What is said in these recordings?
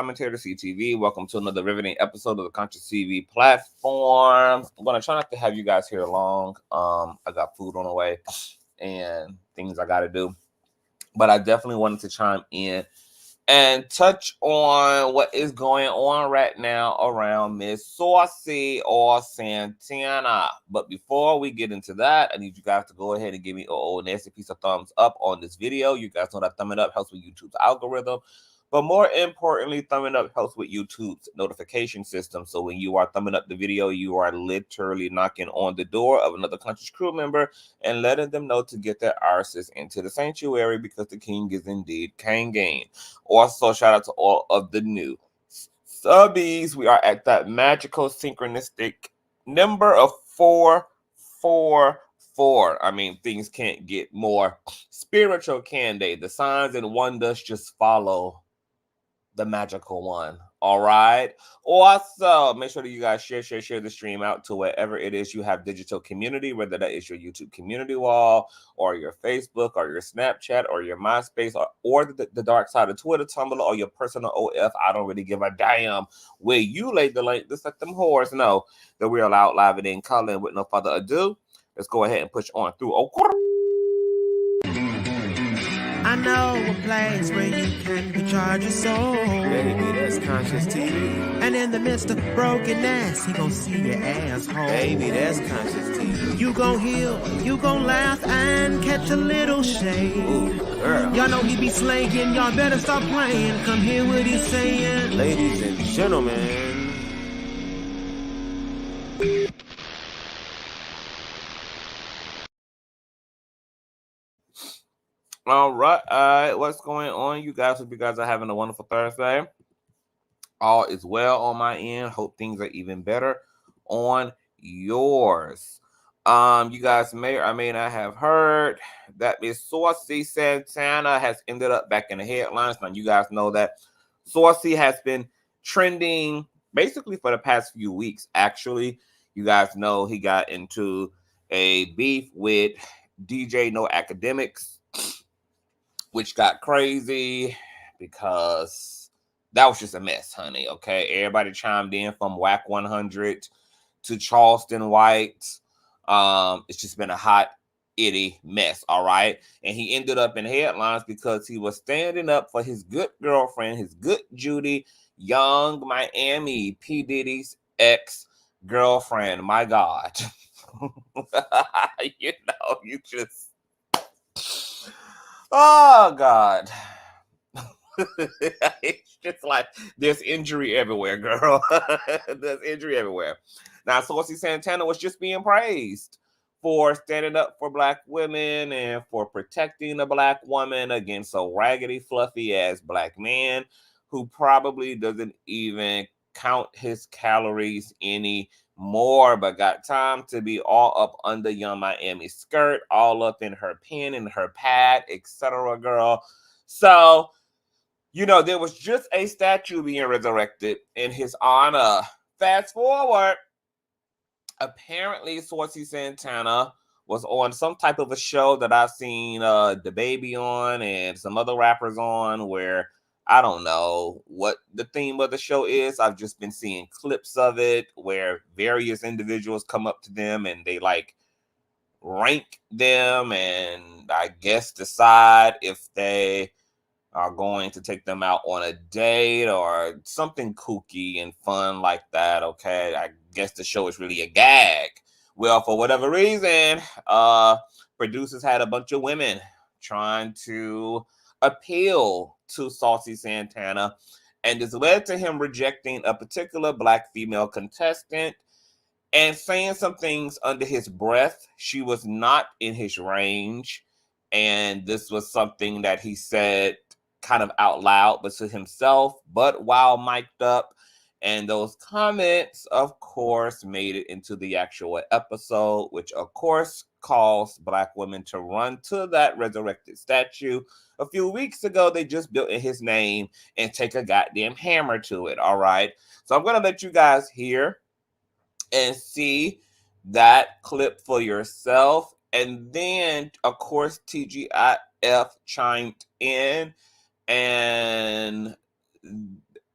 Commentator CTV. Welcome to another riveting episode of the Consciouztv platform. I'm gonna try not to have you guys here long. I got food on the way and things I gotta do, but I definitely wanted to chime in and touch on what is going on right now around Miss Saucy or Santana. But before we get into that, I need you guys to go ahead and give me a nasty piece of thumbs up on this video. You guys know that thumbing up helps with YouTube's algorithm. But more importantly, thumbing up helps with YouTube's notification system. So when you are thumbing up the video, you are literally knocking on the door of another Conscious crew member and letting them know to get their arses into the sanctuary, because the king is indeed Kangan. Also, shout out to all of the new subbies. We are at that magical synchronistic number of 444. I mean, things can't get more spiritual, can they? The signs and wonders just follow the magical one. All right. Also, make sure that you guys share the stream out to wherever it is you have digital community, whether that is your YouTube community wall or your Facebook or your Snapchat or your MySpace or the dark side of Twitter, Tumblr, or your personal OF. I don't really give a damn where you lay the link. Just let them whores know that we're allowed live and in color. And with no further ado, let's go ahead and push on through. I know a place where you can recharge your soul. Baby, that's Consciouztv. And in the midst of brokenness, he gon' see your asshole. Baby, that's Consciouztv. You gon' heal, you gon' laugh and catch a little shade. Ooh, girl. Y'all know he be slaying, y'all better stop playing. Come hear what he's saying. Ladies and gentlemen. All right, what's going on, you guys? Hope you guys are having a wonderful Thursday. All is well on my end. Hope things are even better on yours. You guys may or may not have heard that Miss Saucy Santana has ended up back in the headlines. Now, you guys know that Saucy has been trending basically for the past few weeks. Actually, you guys know he got into a beef with DJ No Academics, which got crazy because that was just a mess, honey, okay? Everybody chimed in from Whack 100 to Charleston White. It's just been a hot, itty mess, all right? And he ended up in headlines because he was standing up for his good girlfriend, his good Judy, Young Miami, P. Diddy's ex-girlfriend. My God. You know, you just... Oh, God. It's just like there's injury everywhere, girl. There's injury everywhere. Now, Saucy Santana was just being praised for standing up for Black women and for protecting a Black woman against a raggedy, fluffy-ass Black man who probably doesn't even count his calories anymore, but got time to be all up under Young Miami's skirt, all up in her pen, in her pad, etc., girl. So, you know, there was just a statue being resurrected in his honor. Fast forward, apparently Saucy Santana was on some type of a show that I've seen the baby on and some other rappers on, where I don't know what the theme of the show is. I've just been seeing clips of it where various individuals come up to them and they like rank them and I guess decide if they are going to take them out on a date or something kooky and fun like that. Okay, I guess the show is really a gag. Well, for whatever reason, producers had a bunch of women trying to appeal to Saucy Santana, and this led to him rejecting a particular Black female contestant and saying some things under his breath. She was not in his range, and this was something that he said kind of out loud, but to himself, but while mic'd up. And those comments, of course, made it into the actual episode, which, of course, caused Black women to run to that resurrected statue. A few weeks ago, they just built in his name and take a goddamn hammer to it, all right? So I'm going to let you guys hear and see that clip for yourself. And then, of course, TGIF chimed in and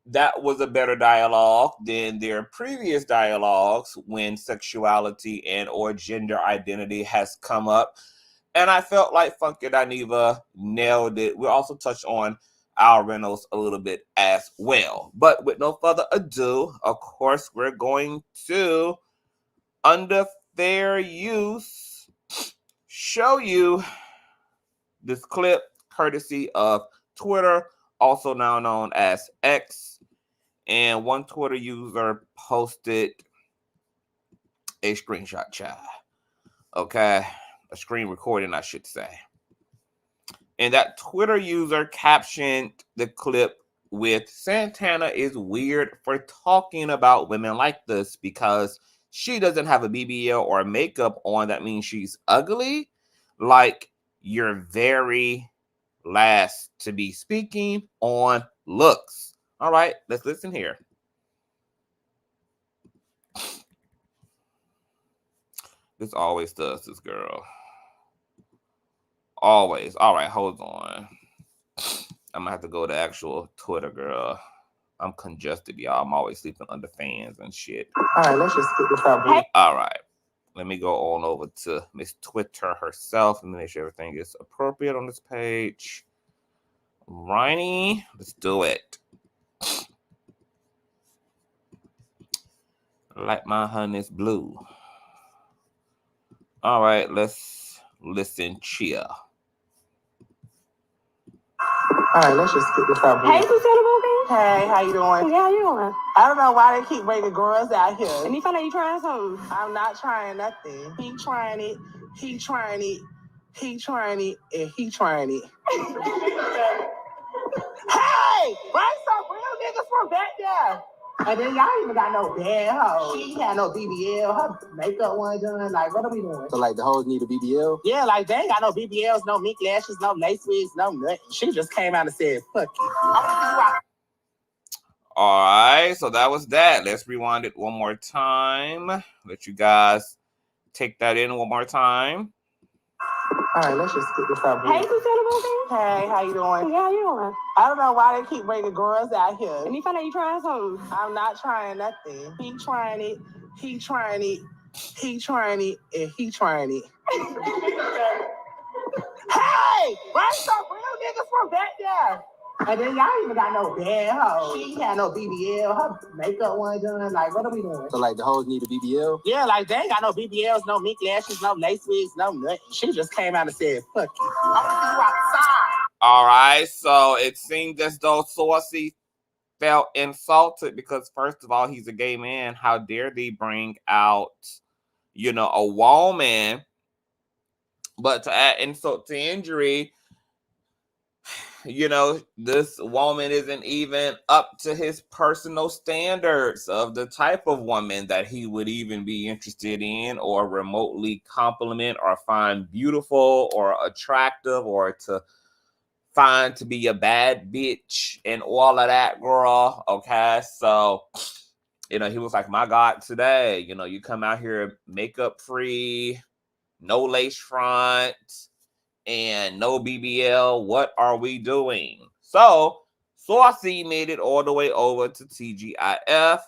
that was a better dialogue than their previous dialogues when sexuality and or gender identity has come up. And I felt like Funky Dineva nailed it. We also touched on our Reynolds a little bit as well. But with no further ado, of course, we're going to, under fair use, show you this clip courtesy of Twitter, also now known as X. And one Twitter user posted a screenshot, child. Okay. A screen recording, I should say. And that Twitter user captioned the clip with, "Santana is weird for talking about women like this because she doesn't have a BBL or makeup on. That means she's ugly. Like, you're very last to be speaking on looks." All right, let's listen here. This always does this, girl. Always. All right, hold on. I'm gonna have to go to actual Twitter, girl. I'm congested, y'all. I'm always sleeping under fans and shit. All right, let's just get this out. All right. Let me go on over to Miss Twitter herself and make sure everything is appropriate on this page. Riney, let's do it. Like my honey's blue. All right, let's listen. Cheer. All right, let's just get this out. Hey, Consciouztv. Hey, how you doing? Yeah, how you doing? I don't know why they keep bringing girls out here. And you find out you trying something? I'm not trying nothing. He trying it. He trying it. He trying it. And he trying it. Hey, right? Some real niggas from back there. And then y'all even got no bad hoes. She ain't had no BBL. Her makeup wasn't done. Like, what are we doing? So, like, the hoes need a BBL? Yeah, like, they ain't got no BBLs, no mink lashes, no lace wigs, no nothing. She just came out and said, fuck it. All right, so that was that. Let's rewind it one more time. Let you guys take that in one more time. All right, let's just get this out. Hey, Consciouztv. Hey, how you doing? Yeah, how you doing? I don't know why they keep bringing girls out here. And you find out you trying something? I'm not trying nothing. He trying it. He trying it. He trying it. And he trying it. Hey, right? Some real niggas from back there. And then y'all even got no bad hoes. She ain't had no BBL. Her makeup wasn't done. Like, what are we doing? So, like, the hoes need a BBL? Yeah, like, they ain't got no BBLs, no mink lashes, no lace wigs, no nothing. She just came out and said, fuck it. I want to see you outside. All right, so it seemed as though Saucy felt insulted because, first of all, he's a gay man. How dare they bring out, you know, a woman? But to add insult to injury, you know, this woman isn't even up to his personal standards of the type of woman that he would even be interested in or remotely compliment or find beautiful or attractive or to find to be a bad bitch and all of that, girl. Okay, so, you know, he was like, my God, today, you know, you come out here makeup free, no lace front, and no BBL. What are we doing? So Saucy made it all the way over to TGIF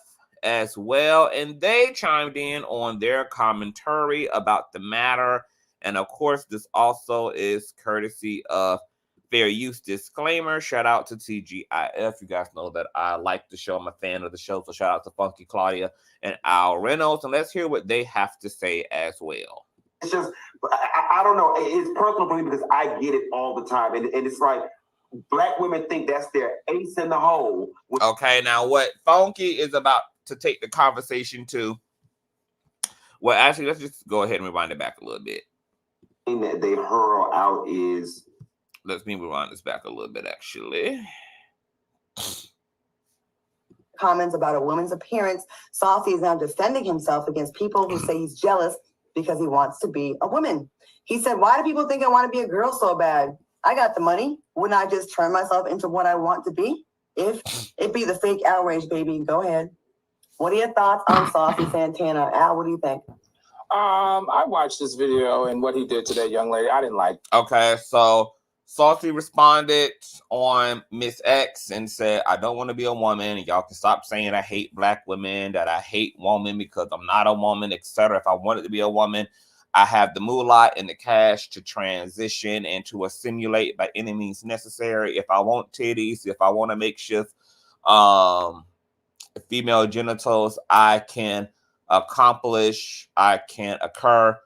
as well, and they chimed in on their commentary about the matter. And of course, this also is courtesy of fair use disclaimer. Shout out to TGIF. You guys know that I like the show. I'm a fan of the show. So shout out to Funky Claudia and Al Reynolds. And let's hear what they have to say as well. It's just, I don't know. It's personal for me because I get it all the time. And it's like, black women think that's their ace in the hole. Okay, now what Funky is about to take the conversation to, well, actually, let's just go ahead and rewind it back a little bit. The thing that they hurl out is... Let me rewind this back a little bit, actually. Comments about a woman's appearance. Saucy is now defending himself against people who say he's jealous because he wants to be a woman. He said, why do people think I want to be a girl so bad? I got the money. Wouldn't I just turn myself into what I want to be? If it be the fake outrage, baby, go ahead. What are your thoughts on Saucy Santana? Al, what do you think? I watched this video and what he did to that young lady, I didn't like. Okay, so Saucy responded on Miss X and said, I don't want to be a woman. Y'all can stop saying I hate black women, that I hate women because I'm not a woman, etc. If I wanted to be a woman, I have the moolah and the cash to transition and to assimilate by any means necessary. If I want titties, if I want to makeshift female genitals, I can accomplish, I can occur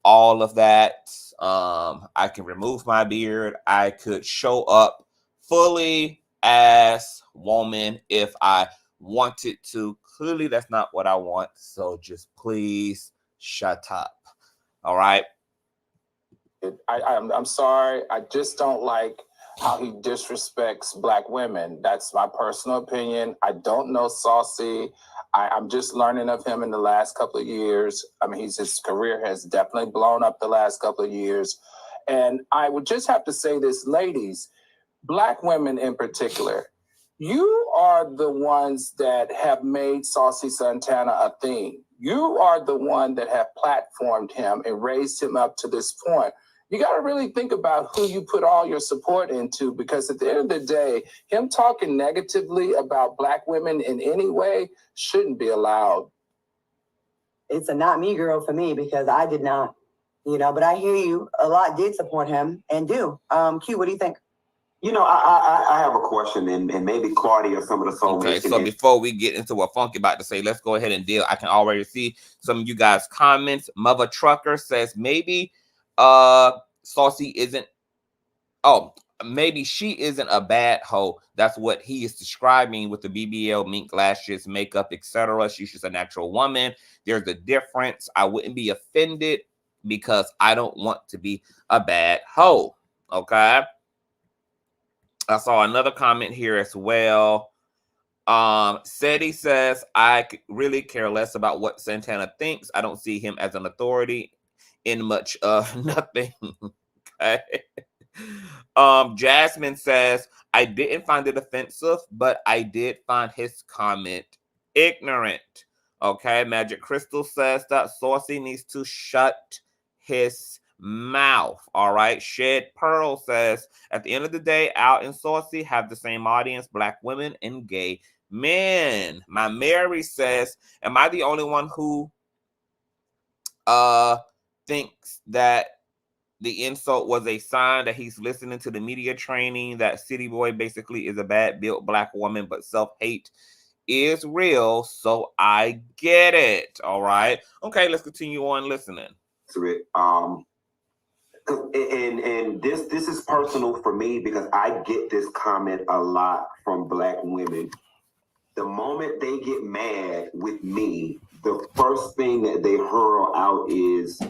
all of that. I can remove my beard. I could show up fully as woman if I wanted to. Clearly, that's not what I want. So just please shut up. All right. I'm sorry. I just don't like how he disrespects black women. That's my personal opinion. I don't know Saucy. I'm just learning of him in the last couple of years. I mean, his career has definitely blown up the last couple of years. And I would just have to say this, ladies, black women in particular, you are the ones that have made Saucy Santana a thing. You are the one that have platformed him and raised him up to this point. You got to really think about who you put all your support into, because at the end of the day, him talking negatively about black women in any way shouldn't be allowed. It's a not me girl for me, because I did not, but I hear you. A lot did support him and do. Q, what do you think? I have a question, and maybe Claudia or some of the soul. Okay, so before we get into what Funky about to say, let's go ahead and deal. I can already see some of you guys' comments. Mother Trucker says maybe Saucy isn't, maybe she isn't a bad hoe. That's what he is describing with the BBL, mink lashes, makeup, etc. She's just a natural woman. There's a difference. I wouldn't be offended because I don't want to be a bad hoe. Okay. I saw another comment here as well. Seti says, I really care less about what Santana thinks. I don't see him as an authority in much of nothing. Okay. Jasmine says, I didn't find it offensive, but I did find his comment ignorant. Okay. Magic Crystal says that Saucy needs to shut his mouth. All right. Shed Pearl says, at the end of the day, Al and Saucy have the same audience, black women and gay men. My Mary says, am I the only one who thinks that the insult was a sign that he's listening to the media training that City Boy basically is a bad built black woman, but self-hate is real? So I get it. All right. Okay, let's continue on listening. And this is personal for me, because I get this comment a lot from black women. The moment they get mad with me, the first thing that they hurl out is,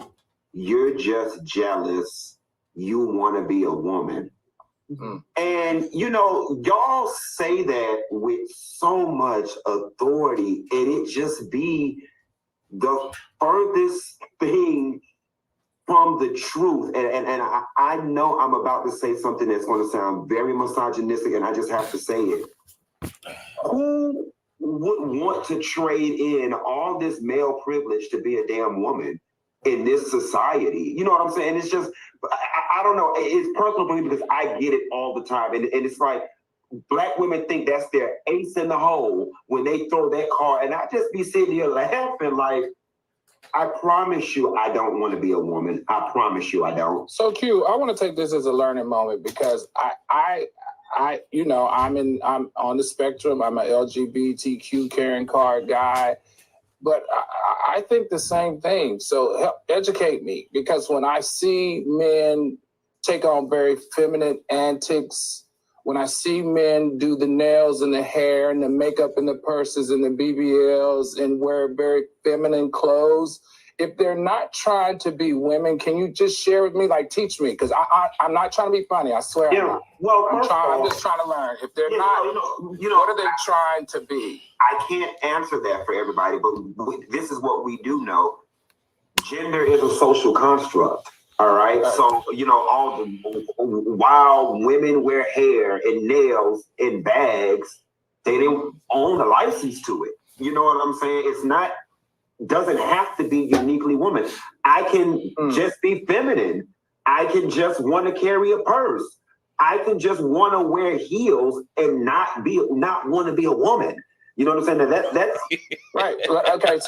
you're just jealous. You want to be a woman. Mm-hmm. And, y'all say that with so much authority, and it just be the furthest thing from the truth. And I know I'm about to say something that's going to sound very misogynistic, and I just have to say it. Who would want to trade in all this male privilege to be a damn woman in this society? You know what I'm saying? It's just, I don't know. It's personal for me, because I get it all the time. And it's like, black women think that's their ace in the hole when they throw that card. And I just be sitting here laughing like, I promise you I don't want to be a woman. I promise you I don't. So Q, I want to take this as a learning moment, because I'm on the spectrum. I'm an LGBTQ caring card guy, but I think the same thing. So help educate me, because when I see men take on very feminine antics, when I see men do the nails and the hair and the makeup and the purses and the BBLs and wear very feminine clothes, if they're not trying to be women, can you just share with me, like teach me? Because I'm not trying to be funny. I swear. Yeah. Well, I'm just trying to learn. If they're not, what are they trying to be? I can't answer that for everybody, but this is what we do know. Gender is a social construct. All right. So, while women wear hair and nails and bags, they didn't own a license to it. You know what I'm saying? Doesn't have to be uniquely woman. I can just be feminine. I can just want to carry a purse. I can just want to wear heels and not want to be a woman. You know what I'm saying? That's right. Okay.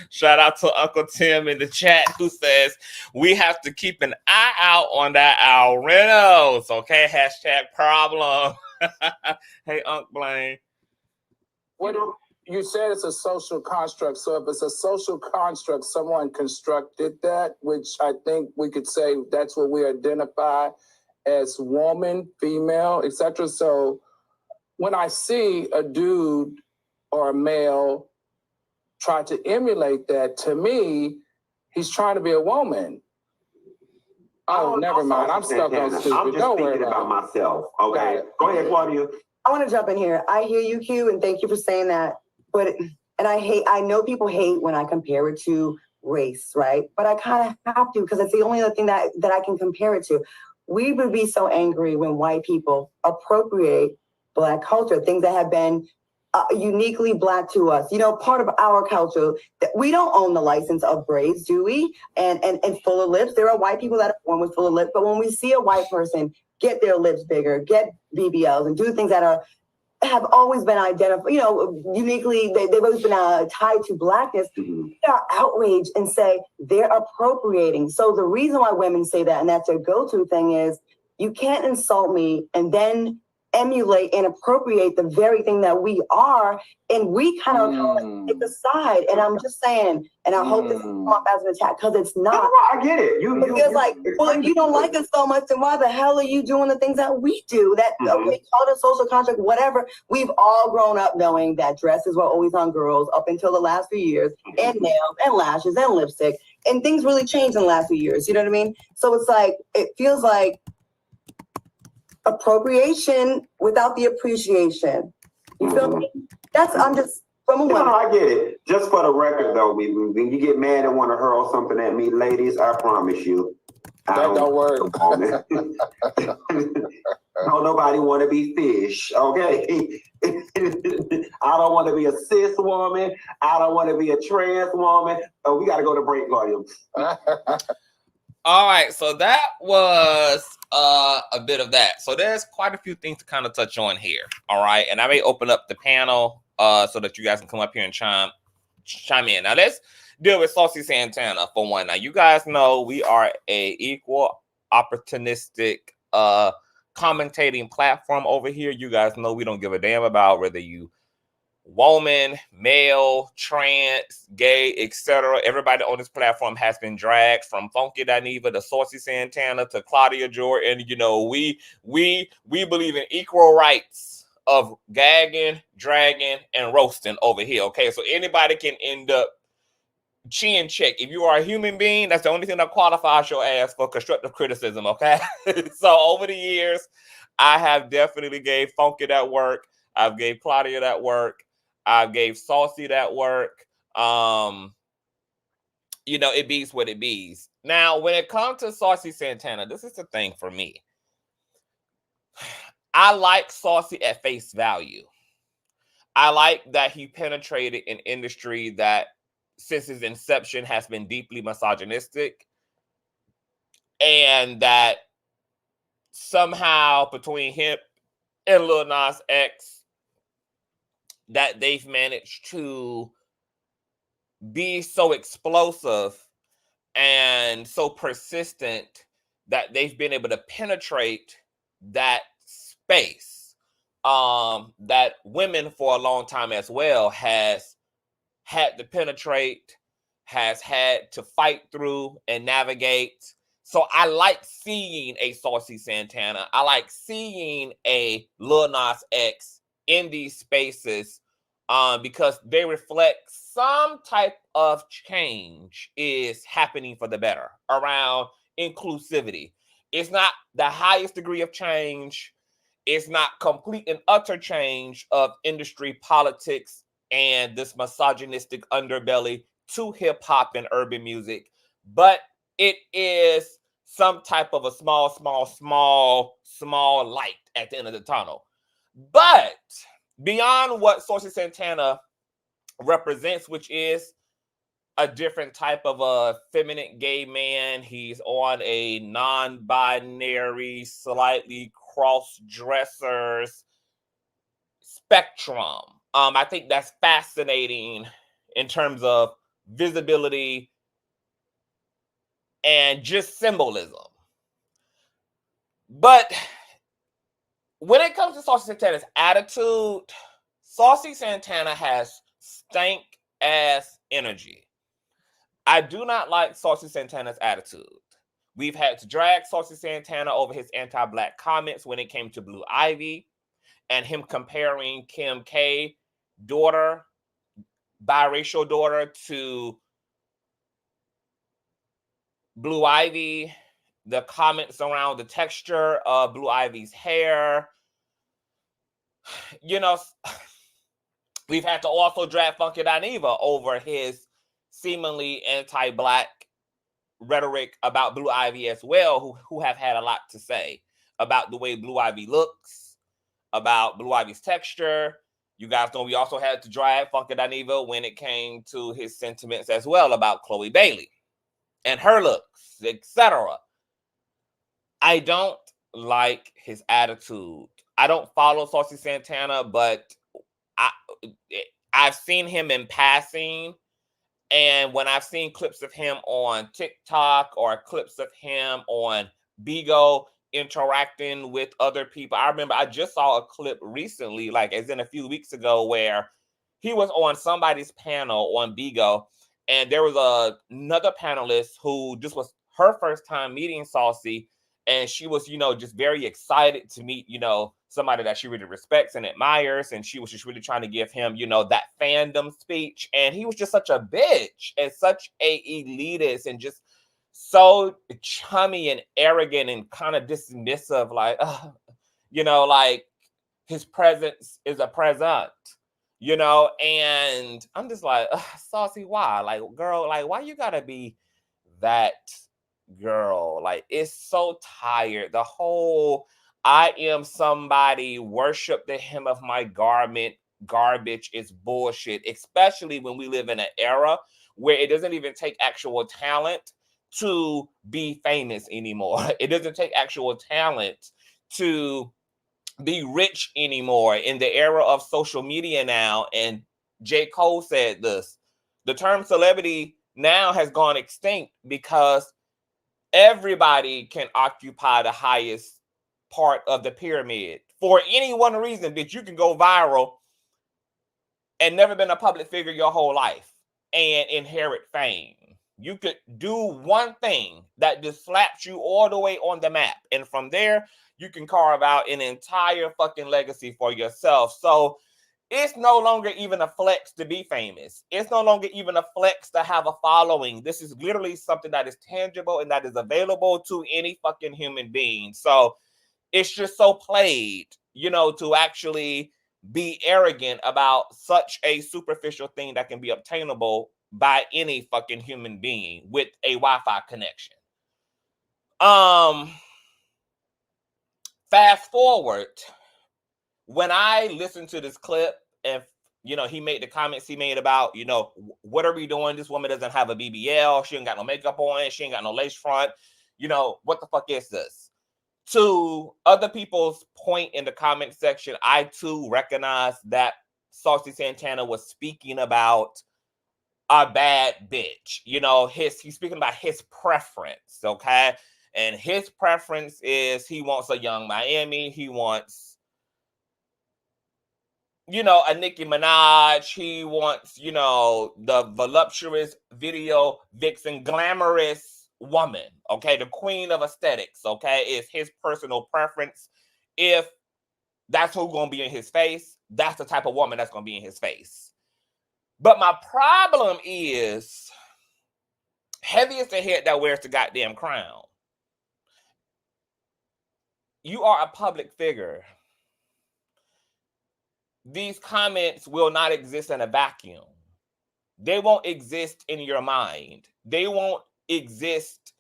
Shout out to Uncle Tim in the chat who says we have to keep an eye out on that Al Reynolds. Okay, hashtag problem. Hey, Unc Blaine. What you said it's a social construct. So if it's a social construct, someone constructed that, which I think we could say that's what we identify as woman, female, etc. So when I see a dude or a male try to emulate that, to me, he's trying to be a woman. Oh, never mind. I'm stuck on stupid. I'm just thinking about myself. Okay, right. Go ahead, Claudia. I want to jump in here. I hear you, Q, and thank you for saying that. And I know people hate when I compare it to race, right? But I kind of have to, because it's the only other thing that I can compare it to. We would be so angry when white people appropriate Black culture, things that have been uniquely Black to us, part of our culture. We don't own the license of braids, do we? And full of lips. There are white people that are born with full of lips, but when we see a white person get their lips bigger, get BBLs, and do things that have always been identified, uniquely, they've always been tied to Blackness, we are outraged and say they're appropriating. So the reason why women say that, and that's their go-to thing, is you can't insult me and then emulate and appropriate the very thing that we are, and we kind of take the side. And I'm just saying, and I hope this doesn't come off as an attack, because it's not. No, I get it. It's like, well, if you don't like us so much, then why the hell are you doing the things that we do? That okay, call it a social contract, whatever. We've all grown up knowing that dresses were always on girls up until the last few years, and nails and lashes and lipstick, and things really changed in the last few years. You know what I mean? So it's like, it feels like appropriation without the appreciation. You feel me? I'm just from a woman. No, I get it. Just for the record, though, when you get mad and want to hurl something at me, ladies, I promise you, don't worry. Don't nobody want to be fish, okay? I don't want to be a cis woman. I don't want to be a trans woman. Oh, we got to go to break, William. All right, so that was a bit of that. So there's quite a few things to kind of touch on here. All right, and I may open up the panel so that you guys can come up here and chime in. Now let's deal with Saucy Santana for one. Now you guys know we are a equal opportunistic commentating platform over here. You guys know we don't give a damn about whether you woman, male, trans, gay, etc. Everybody on this platform has been dragged, from Funky Dineva to Saucy Santana to Claudia Jordan. We believe in equal rights of gagging, dragging, and roasting over here. Okay, so anybody can end up chin check. If you are a human being, that's the only thing that qualifies your ass for constructive criticism. Okay, so over the years, I have definitely gave Funky that work. I've gave Claudia that work. I gave Saucy that work. It beats what it beats. Now, when it comes to Saucy Santana, this is the thing for me. I like Saucy at face value. I like that he penetrated an industry that, since his inception, has been deeply misogynistic, and that somehow between him and Lil Nas X, that they've managed to be so explosive and so persistent that they've been able to penetrate that space that women for a long time as well has had to penetrate, has had to fight through and navigate. So I like seeing a Saucy Santana. I like seeing a Lil Nas X in these spaces because they reflect some type of change is happening for the better around inclusivity. It's not the highest degree of change. It's not complete and utter change of industry politics and this misogynistic underbelly to hip hop and urban music, but it is some type of a small light at the end of the tunnel. But beyond what Saucy Santana represents, which is a different type of a feminine gay man, he's on a non-binary, slightly cross-dressers spectrum. I think that's fascinating in terms of visibility and just symbolism. But when it comes to Saucy Santana's attitude, Saucy Santana has stank ass energy. I do not like Saucy Santana's attitude. We've had to drag Saucy Santana over his anti-black comments when it came to Blue Ivy and him comparing Kim K daughter, biracial daughter, to Blue Ivy, the comments around the texture of Blue Ivy's hair. You know, we've had to also drag Funky Dineva over his seemingly anti-black rhetoric about Blue Ivy as well, who have had a lot to say about the way Blue Ivy looks, about Blue Ivy's texture. You guys know we also had to drag Funky Dineva when it came to his sentiments as well about Chloe Bailey and her looks, etc. I don't like his attitude. I don't follow Saucy Santana, but I've seen him in passing. And when I've seen clips of him on TikTok or clips of him on Bigo interacting with other people, I remember I just saw a clip recently, like as in a few weeks ago, where he was on somebody's panel on Bigo, and there was another panelist who just was her first time meeting Saucy, and she was, just very excited to meet, somebody that she really respects and admires. And she was just really trying to give him, that fandom speech. And he was just such a bitch and such a elitist and just so chummy and arrogant and kind of dismissive, like, like his presence is a present, and I'm just like, Saucy, why? Like, girl, like, why you gotta be that girl? Like, it's so tired. The whole I am somebody, worship the hem of my garment garbage is bullshit, especially when we live in an era where it doesn't even take actual talent to be famous anymore. It doesn't take actual talent to be rich anymore in the era of social media now. And J. Cole said this, the term celebrity now has gone extinct because everybody can occupy the highest part of the pyramid for any one reason. That you can go viral and never been a public figure your whole life and inherit fame. You could do one thing that just slaps you all the way on the map, and from there you can carve out an entire fucking legacy for yourself. So it's no longer even a flex to be famous. It's no longer even a flex to have a following. This is literally something that is tangible and that is available to any fucking human being. So it's just so played, to actually be arrogant about such a superficial thing that can be obtainable by any fucking human being with a Wi-Fi connection. Fast forward, when I listened to this clip and, he made the comments he made about, what are we doing? This woman doesn't have a BBL. She ain't got no makeup on. She ain't got no lace front. What the fuck is this? To other people's point in the comment section, I too recognize that Saucy Santana was speaking about a bad bitch. He's speaking about his preference, okay? And his preference is he wants a young Miami. He wants, a Nicki Minaj. He wants, the voluptuous video vixen, glamorous woman, okay? The queen of aesthetics, okay? Is his personal preference. If that's who's gonna be in his face, that's the type of woman that's gonna be in his face. But my problem is, heavy is the head that wears the goddamn crown. You are a public figure. These comments will not exist in a vacuum. They won't exist in your mind. They won't exist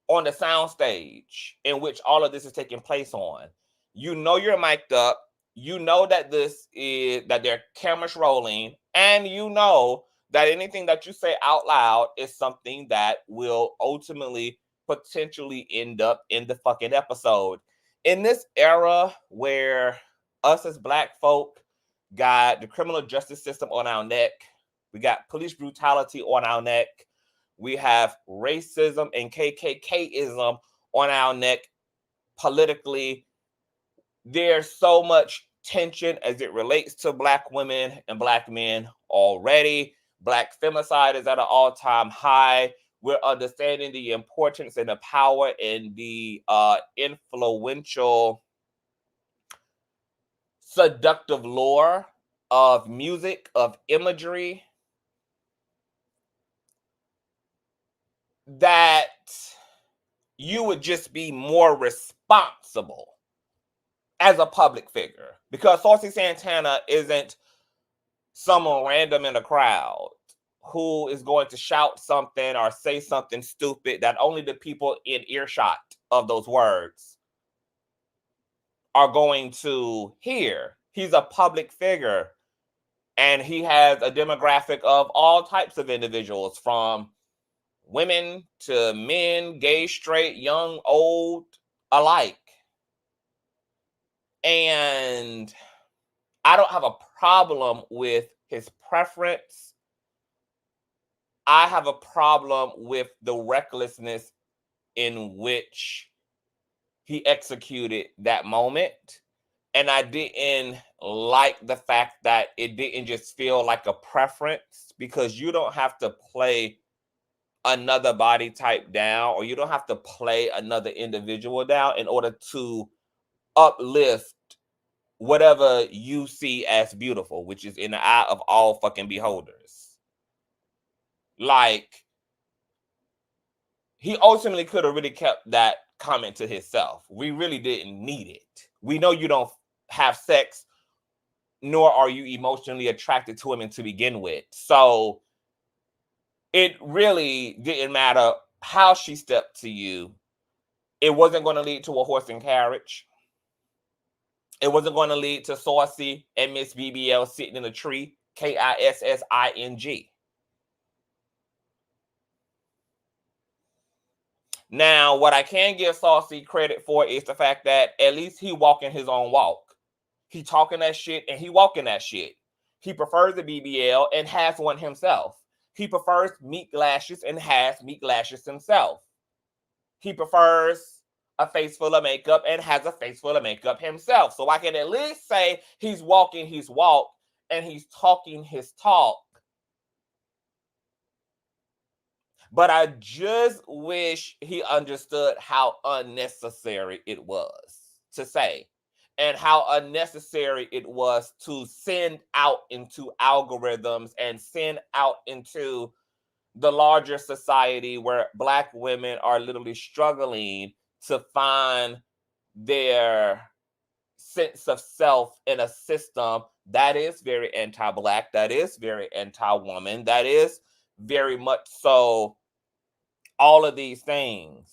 on the soundstage in which all of this is taking place on. You're mic'd up. That that there are cameras rolling, and that anything that you say out loud is something that will ultimately potentially end up in the fucking episode. in this era where us as Black folk got the criminal justice system on our neck, we got police brutality on our neck, we have racism and KKKism on our neck politically, there's so much tension as it relates to Black women and Black men already. Black femicide is at an all-time high. We're understanding the importance and the power and the influential, seductive lore of music, of imagery, that you would just be more responsible as a public figure, because Saucy Santana isn't someone random in a crowd who is going to shout something or say something stupid that only the people in earshot of those words are going to hear. He's a public figure, and he has a demographic of all types of individuals, from women to men, gay, straight, young, old, alike. And I don't have a problem with his preference. I have a problem with the recklessness in which he executed that moment. And I didn't like the fact that it didn't just feel like a preference, because you don't have to play another body type down, or you don't have to play another individual down in order to uplift whatever you see as beautiful, which is in the eye of all fucking beholders. Like, he ultimately could have really kept that comment to himself. We really didn't need it. We know you don't have sex, nor are you emotionally attracted to women to begin with. So it really didn't matter how she stepped to you. It wasn't going to lead to a horse and carriage. It wasn't going to lead to Saucy and Miss BBL sitting in a tree, KISSING. Now, what I can give Saucy credit for is the fact that at least he walking his own walk. He talking that shit and he walking that shit. He prefers the BBL and has one himself. He prefers meat lashes and has meat lashes himself. He prefers a face full of makeup and has a face full of makeup himself. So I can at least say he's walking his walk and he's talking his talk. But I just wish he understood how unnecessary it was to say, and how unnecessary it was to send out into algorithms and send out into the larger society where Black women are literally struggling to find their sense of self in a system that is very anti-Black, that is very anti-woman, that is very much so all of these things.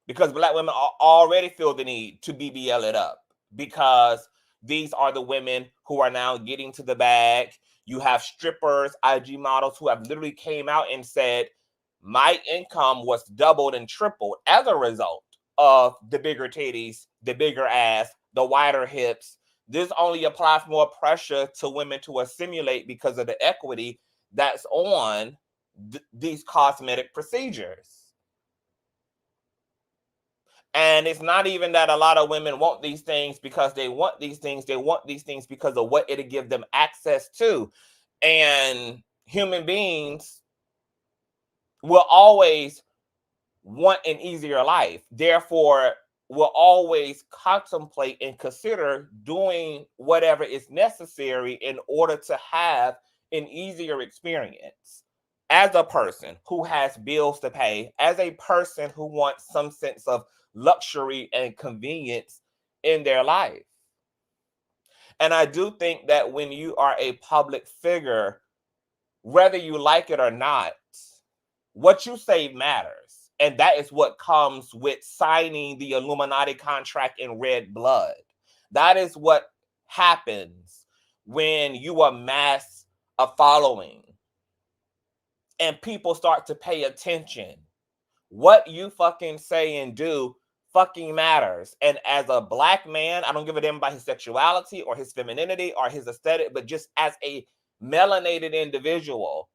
Because Black women already feel the need to BBL it up, because these are the women who are now getting to the bag. You have strippers, IG models who have literally came out and said, my income was doubled and tripled as a result of the bigger titties, the bigger ass, the wider hips. This only applies more pressure to women to assimilate because of the equity that's on these cosmetic procedures. And it's not even that a lot of women want these things because they want these things. They want these things because of what it'll give them access to. And human beings will always want an easier life. Therefore, will always contemplate and consider doing whatever is necessary in order to have an easier experience. As a person who has bills to pay, as a person who wants some sense of luxury and convenience in their life. And I do think that when you are a public figure, whether you like it or not, what you say matters. And that is what comes with signing the Illuminati contract in red blood. That is what happens when you amass a following and people start to pay attention. What you fucking say and do fucking matters. And as a black man, I don't give a damn about his sexuality or his femininity or his aesthetic, but just as a melanated individual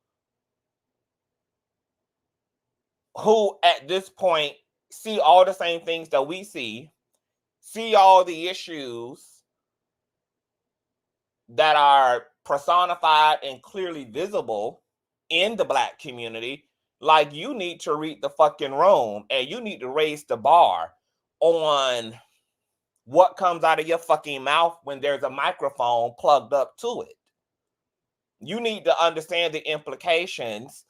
who at this point see all the same things that we see all the issues that are personified and clearly visible in the black community, like, you need to read the fucking room and you need to raise the bar on what comes out of your fucking mouth when there's a microphone plugged up to it. You need to understand the implications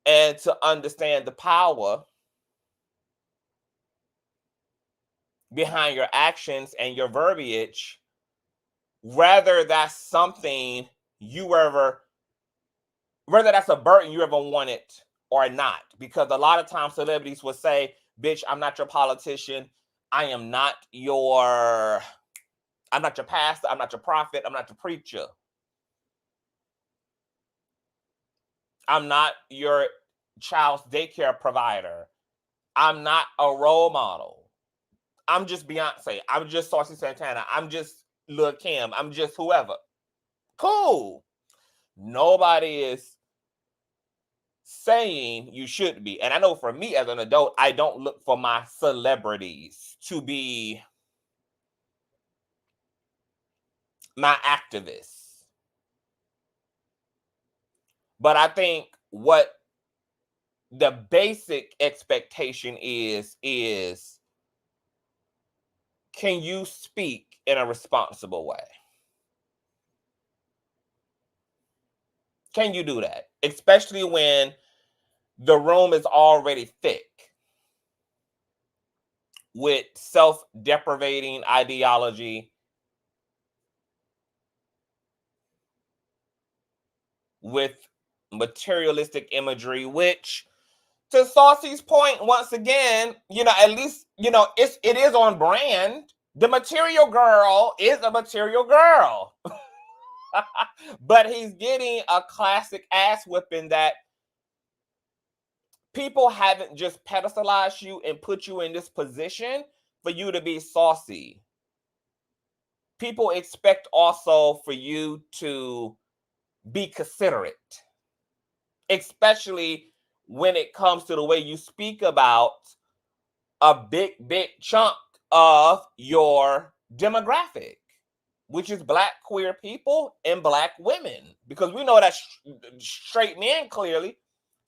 and to understand the power behind your actions and your verbiage, whether that's something whether that's a burden you ever wanted or not. Because a lot of times celebrities will say, bitch, I'm not your politician. I'm not your pastor. I'm not your prophet. I'm not your preacher. I'm not your child's daycare provider. I'm not a role model. I'm just Beyonce. I'm just Saucy Santana. I'm just Lil Kim. I'm just whoever. Cool. Nobody is saying you should be. And I know for me as an adult, I don't look for my celebrities to be my activists. But I think what the basic expectation is can you speak in a responsible way? Can you do that? Especially when the room is already thick with self-deprivating ideology, with materialistic imagery, which, to Saucy's point, once again, at least, it is on brand. The material girl is a material girl. But he's getting a classic ass whipping that people haven't just pedestalized you and put you in this position for you to be saucy. People expect also for you to be considerate, especially when it comes to the way you speak about a big chunk of your demographic, which is black queer people and black women. Because we know that straight men clearly,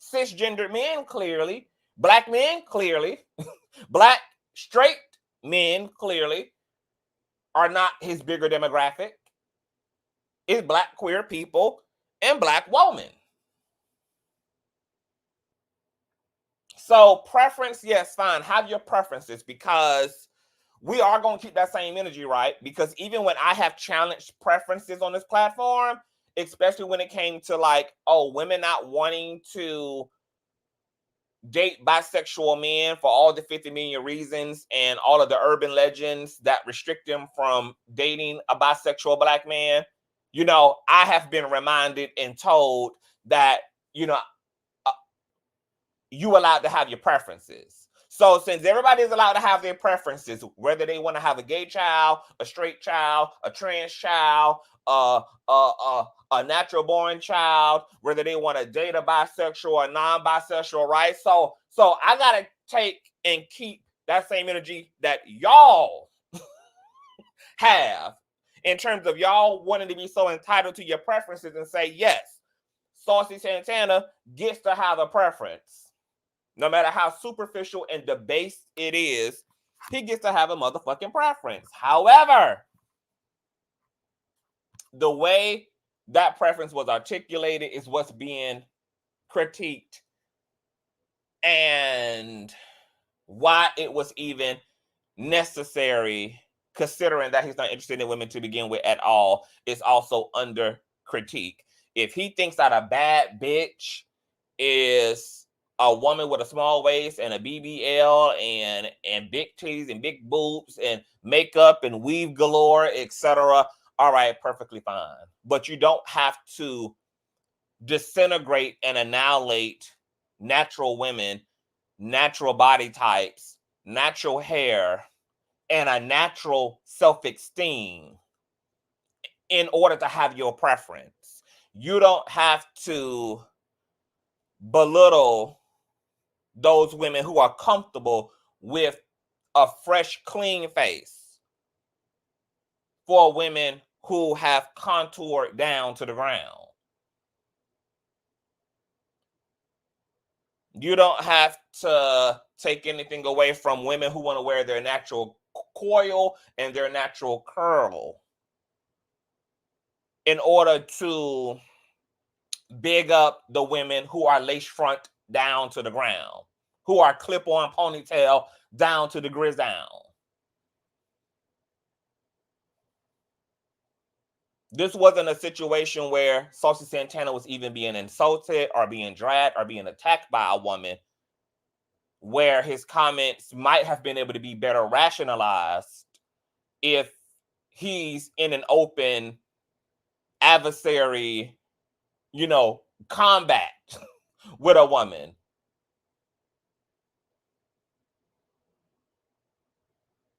cisgendered men clearly, black men clearly, black straight men clearly are not his bigger demographic. It's black queer people and black women. So preference, yes, fine. Have your preferences, because we are going to keep that same energy, right? Because even when I have challenged preferences on this platform, especially when it came to women not wanting to date bisexual men for all the 50 million reasons and all of the urban legends that restrict them from dating a bisexual black man, I have been reminded and told that, you allowed to have your preferences. So since everybody is allowed to have their preferences, whether they want to have a gay child, a straight child, a trans child, a natural born child, whether they want to date a bisexual or non-bisexual, right? So I gotta take and keep that same energy that y'all have in terms of y'all wanting to be so entitled to your preferences and say, yes, Saucy Santana gets to have a preference. No matter how superficial and debased it is, he gets to have a motherfucking preference. However, the way that preference was articulated is what's being critiqued, and why it was even necessary, considering that he's not interested in women to begin with at all, is also under critique. If he thinks that a bad bitch is a woman with a small waist and a BBL and big titties and big boobs and makeup and weave galore, etc., all right, perfectly fine. But you don't have to disintegrate and annihilate natural women, natural body types, natural hair, and a natural self-esteem in order to have your preference. You don't have to belittle those women who are comfortable with a fresh, clean face for women who have contoured down to the ground. You don't have to take anything away from women who want to wear their natural coil and their natural curl in order to big up the women who are lace front down to the ground, who are clip-on ponytail down to the grizzle. This wasn't a situation where Saucy Santana was even being insulted or being dragged or being attacked by a woman, where his comments might have been able to be better rationalized if he's in an open adversary, combat with a woman.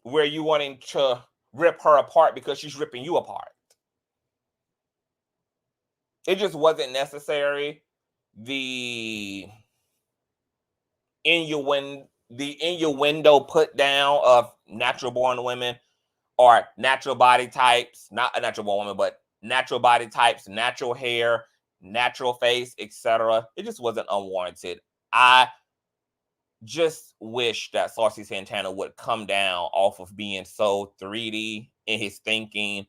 Where you wanting to rip her apart because she's ripping you apart. It just wasn't necessary. The innuendo put down of natural born women or natural body types, not a natural born woman, but natural body types, natural hair, natural face, etc. It just wasn't unwarranted. I just wish that Saucy Santana would come down off of being so 3D in his thinking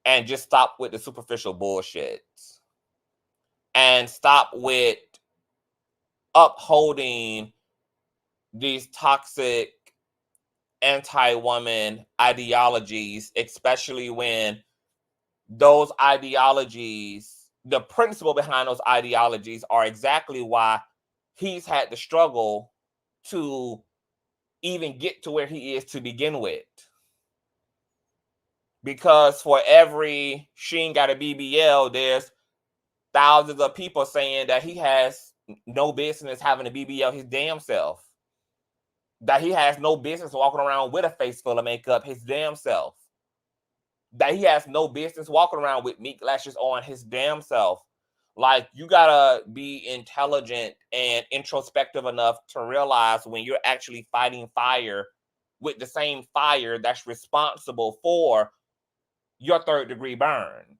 and just stop with the superficial bullshit and stop with upholding these toxic anti-woman ideologies, especially when those ideologies, the principle behind those ideologies are exactly why he's had to struggle to even get to where he is to begin with. Because for every she ain't got a BBL, there's thousands of people saying that he has no business having a BBL his damn self. That he has no business walking around with a face full of makeup his damn self. That he has no business walking around with meat lashes on his damn self. Like, you gotta be intelligent and introspective enough to realize when you're actually fighting fire with the same fire that's responsible for your third-degree burns.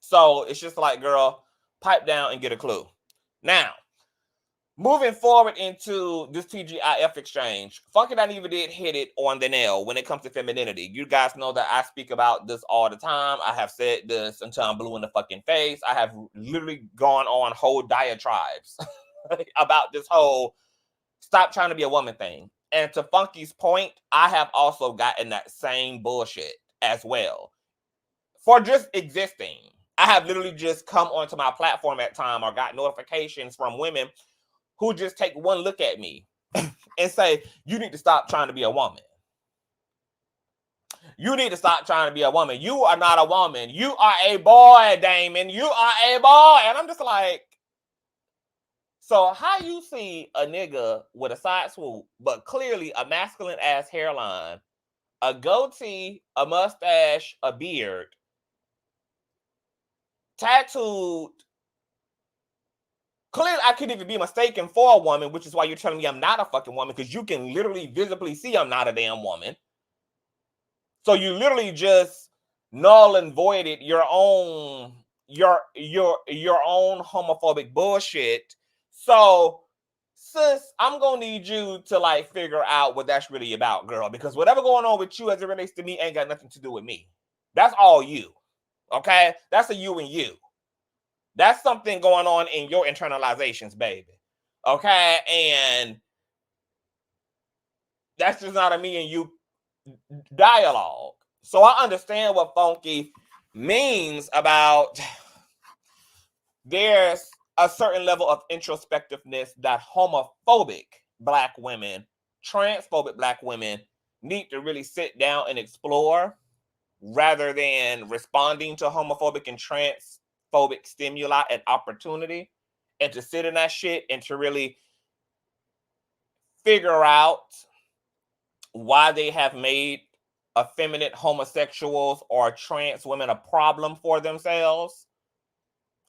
So it's just like, girl, pipe down and get a clue. Now, moving forward into this TGIF exchange, Funky Dineva did hit it on the nail when it comes to femininity. You guys know that I speak about this all the time. I have said this until I'm blue in the fucking face. I have literally gone on whole diatribes about this whole stop trying to be a woman thing. And to Funky's point, I have also gotten that same bullshit as well. For just existing. I have literally just come onto my platform at time or got notifications from women who just take one look at me and say, you need to stop trying to be a woman. You need to stop trying to be a woman. You are not a woman. You are a boy, Damon. You are a boy. And I'm just like, so how you see a nigga with a side swoop, but clearly a masculine ass hairline, a goatee, a mustache, a beard, tattooed. Clearly, I couldn't even be mistaken for a woman, which is why you're telling me I'm not a fucking woman, because you can literally visibly see I'm not a damn woman. So you literally just null and voided your own homophobic bullshit. So, sis, I'm gonna need you to like figure out what that's really about, girl, because whatever going on with you as it relates to me ain't got nothing to do with me. That's all you. Okay? That's a you and you. That's something going on in your internalizations, baby. Okay? And that's just not a me and you dialogue. So I understand what Funky means about there's a certain level of introspectiveness that homophobic Black women, transphobic Black women need to really sit down and explore rather than responding to homophobic and transphobic stimuli and opportunity and to sit in that shit and to really figure out why they have made effeminate homosexuals or trans women a problem for themselves.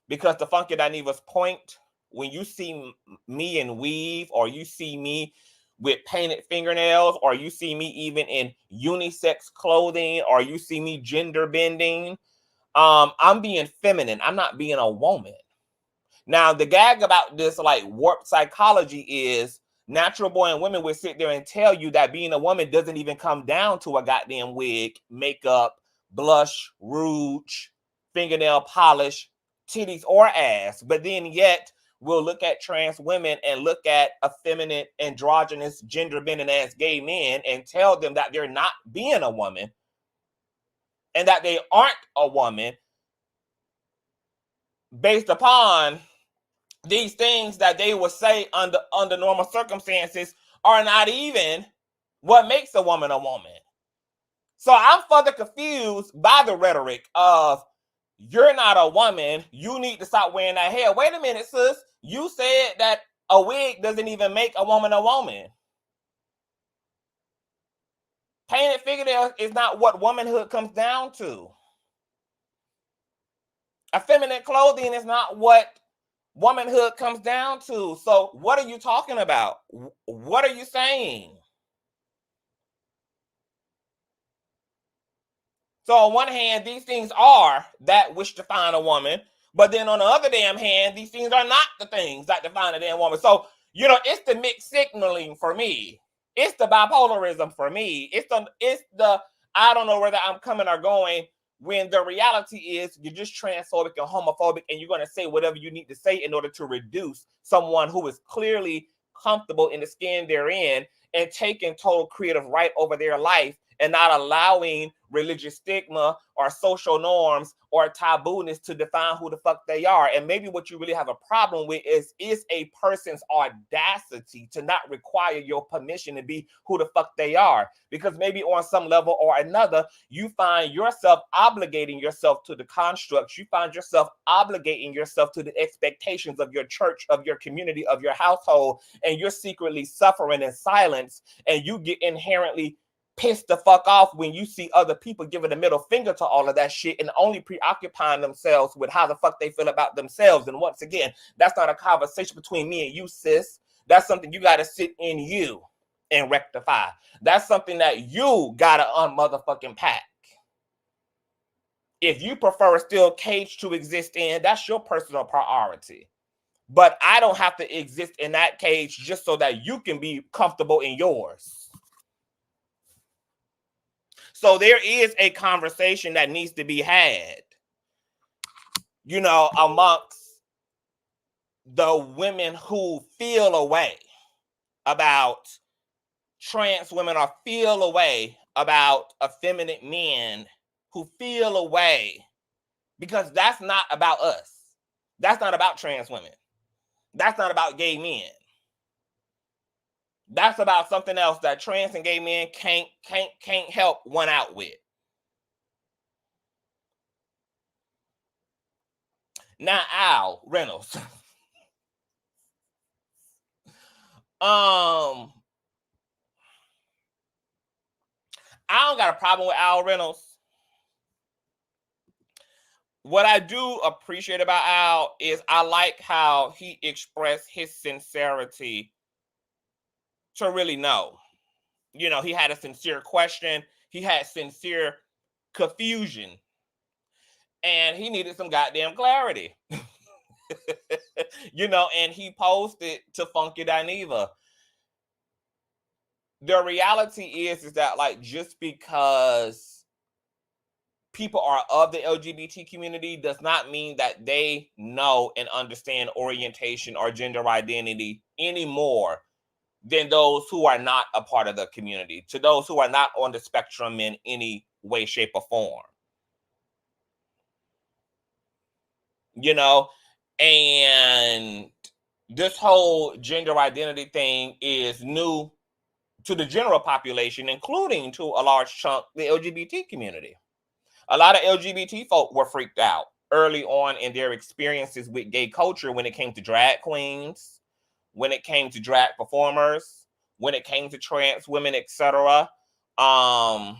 Because to Funky Dineva's point, when you see me in weave, or you see me with painted fingernails, or you see me even in unisex clothing, or you see me gender bending, I'm being feminine. I'm not being a woman. Now, the gag about this like warped psychology is natural born women will sit there and tell you that being a woman doesn't even come down to a goddamn wig, makeup, blush, rouge, fingernail polish, titties, or ass. But then yet we'll look at trans women and look at effeminate, androgynous, gender bending ass gay men and tell them that they're not being a woman and that they aren't a woman based upon these things that they would say under normal circumstances are not even what makes a woman a woman. So I'm further confused by the rhetoric of you're not a woman, you need to stop wearing that hair. Wait a minute, sis. You said that a wig doesn't even make a woman a woman. Painted fingernails is not what womanhood comes down to. Effeminate clothing is not what womanhood comes down to. So what are you talking about? What are you saying? So on one hand, these things are that which define a woman, but then on the other damn hand, these things are not the things that define a damn woman. So, it's the mixed signaling for me. It's the bipolarism for me. It's the I don't know whether I'm coming or going, when the reality is you're just transphobic and homophobic, and you're going to say whatever you need to say in order to reduce someone who is clearly comfortable in the skin they're in and taking total creative right over their life and not allowing religious stigma or social norms or tabooness to define who the fuck they are. And maybe what you really have a problem with is a person's audacity to not require your permission to be who the fuck they are. Because maybe on some level or another, you find yourself obligating yourself to the constructs. You find yourself obligating yourself to the expectations of your church, of your community, of your household, and you're secretly suffering in silence, and you get inherently pissed the fuck off when you see other people giving the middle finger to all of that shit and only preoccupying themselves with how the fuck they feel about themselves. And once again, that's not a conversation between me and you, sis. That's something you got to sit in you and rectify. That's something that you got to unmotherfucking pack. If you prefer a steel cage to exist in, that's your personal priority. But I don't have to exist in that cage just so that you can be comfortable in yours. So there is a conversation that needs to be had, amongst the women who feel a way about trans women, or feel a way about effeminate men, who feel a way, because that's not about us. That's not about trans women. That's not about gay men. That's about something else that trans and gay men can't help one out with. Now, Al Reynolds. I don't got a problem with Al Reynolds. What I do appreciate about Al is I like how he expressed his sincerity to really know. He had a sincere question. He had sincere confusion. And he needed some goddamn clarity. And he posted to Funky Dineva. The reality is that, like, just because people are of the LGBT community does not mean that they know and understand orientation or gender identity any more than those who are not a part of the community, to those who are not on the spectrum in any way, shape, or form. And this whole gender identity thing is new to the general population, including to a large chunk the LGBT community. A lot of LGBT folk were freaked out early on in their experiences with gay culture when it came to drag queens, when it came to drag performers, when it came to trans women, etc. There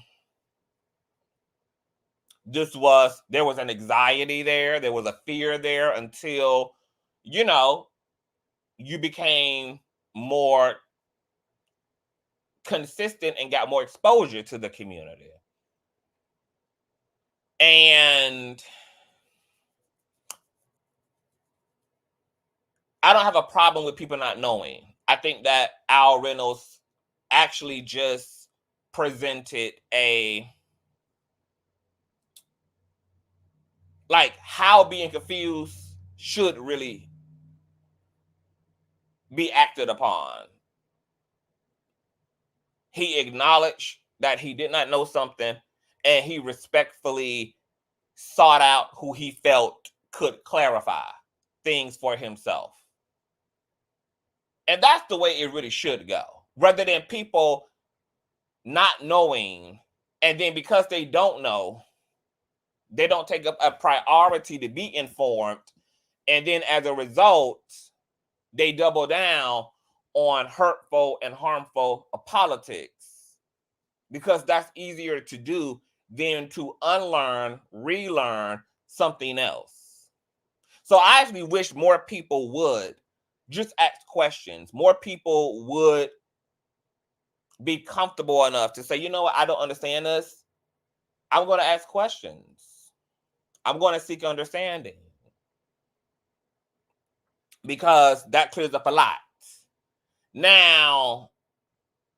was an anxiety there was a fear there until, you know, you became more consistent and got more exposure to the community. And I don't have a problem with people not knowing. I think that Al Reynolds actually just presented how being confused should really be acted upon. He acknowledged that he did not know something, and he respectfully sought out who he felt could clarify things for himself. And that's the way it really should go, rather than people not knowing, and then because they don't know, they don't take up a priority to be informed, and then as a result, they double down on hurtful and harmful politics, because that's easier to do than to unlearn, relearn something else. So I actually wish more people would just ask questions. More people would be comfortable enough to say, you know what, I don't understand this. I'm going to ask questions. I'm going to seek understanding, because that clears up a lot. Now,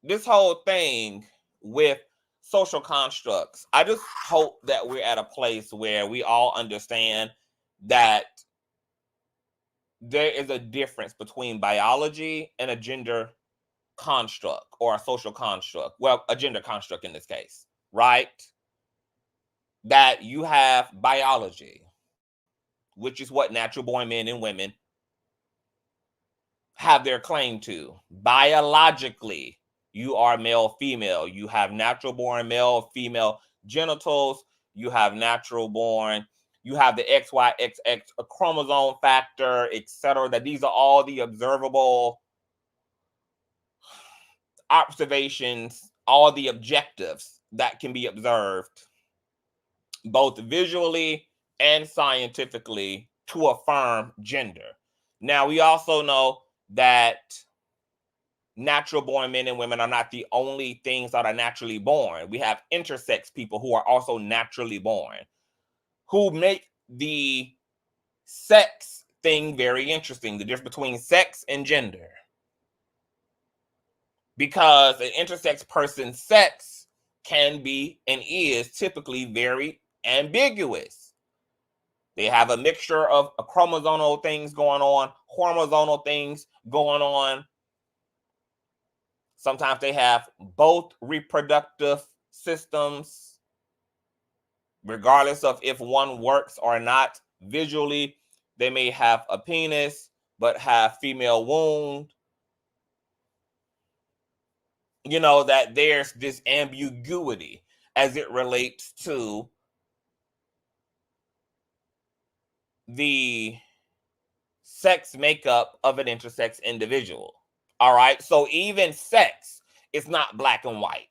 this whole thing with social constructs, I just hope that we're at a place where we all understand that there is a difference between biology and a gender construct or a social construct. Well, a gender construct in this case, right? That you have biology, which is what natural born men and women have their claim to. Biologically, you are male, female. You have natural born male, female genitals. You have natural born. You have the XYXX chromosome factor, etc. That these are all the observable observations, all the objectives that can be observed, both visually and scientifically, to affirm gender. Now, we also know that natural born men and women are not the only things that are naturally born. We have intersex people who are also naturally born, who make the sex thing very interesting, the difference between sex and gender. Because an intersex person's sex can be and is typically very ambiguous. They have a mixture of chromosomal things going on, hormonal things going on. Sometimes they have both reproductive systems, regardless of if one works or not. Visually, they may have a penis, but have female womb. You know, that there's this ambiguity as it relates to the sex makeup of an intersex individual. All right. So even sex is not black and white.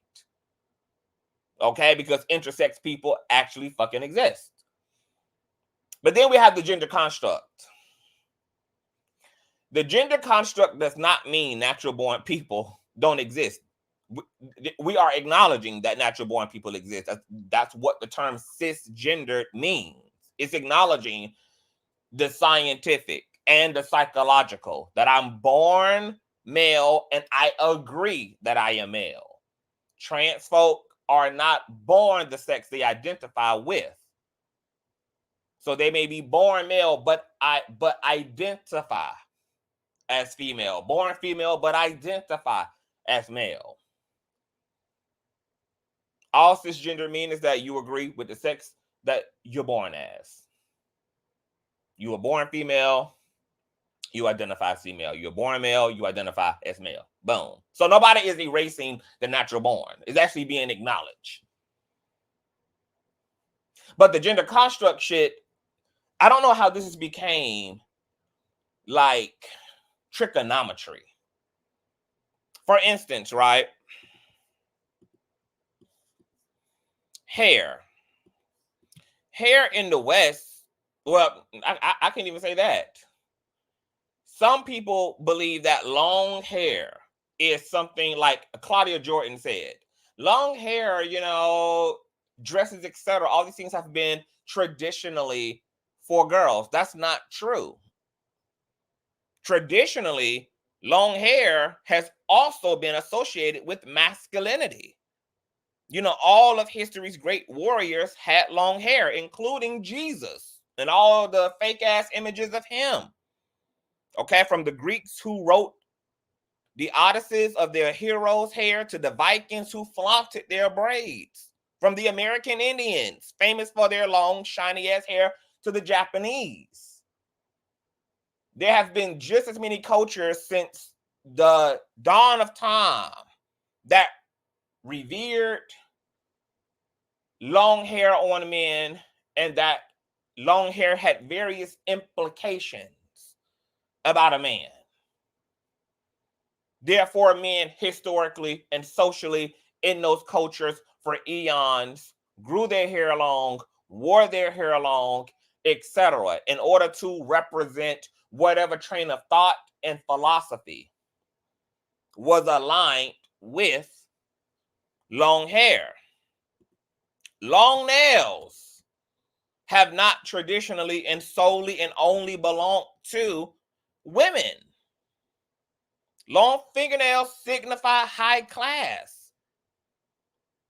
Okay. Because intersex people actually fucking exist. But then we have the gender construct. The gender construct does not mean natural born people don't exist. We are acknowledging that natural born people exist. That's what the term cisgender means. It's acknowledging the scientific and the psychological, that I'm born male and I agree that I am male. Trans folk are not born the sex they identify with. So they may be born male, but identify as female. Born female, but identify as male. All cisgender mean is that you agree with the sex that you're born as. You were born female, you identify as female. You're born male, you identify as male. Boom. So nobody is erasing the natural born. It's actually being acknowledged. But the gender construct shit, I don't know how this has became like trigonometry. For instance, right? Hair in the West, well, I can't even say that. Some people believe that long hair is something like Claudia Jordan said. Long hair, you know, dresses, etc. All these things have been traditionally for girls. That's not true. Traditionally, long hair has also been associated with masculinity. You know, all of history's great warriors had long hair, including Jesus and all the fake ass images of him. Okay, from the Greeks who wrote the Odysseys of their heroes' hair to the Vikings who flaunted their braids, from the American Indians, famous for their long, shiny ass hair, to the Japanese. There have been just as many cultures since the dawn of time that revered long hair on men, and that long hair had various implications about a man. Therefore, men historically and socially in those cultures for eons grew their hair long, wore their hair long, etc., in order to represent whatever train of thought and philosophy was aligned with long hair. Long nails have not traditionally and solely and only belonged to women. Long fingernails signify high class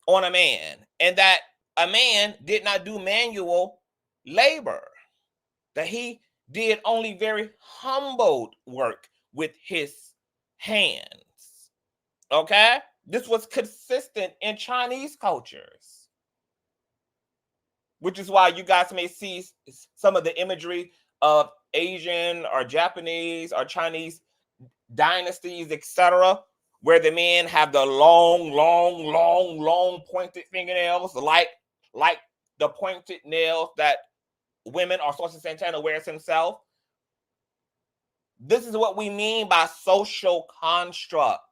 on a man, and that a man did not do manual labor, that he did only very humbled work with his hands. Okay? This was consistent in Chinese cultures, which is why you guys may see some of the imagery of Asian or Japanese or Chinese dynasties, etc., where the men have the long pointed fingernails, like the pointed nails that women or Saucy Santana wears himself. This is what we mean by social construct.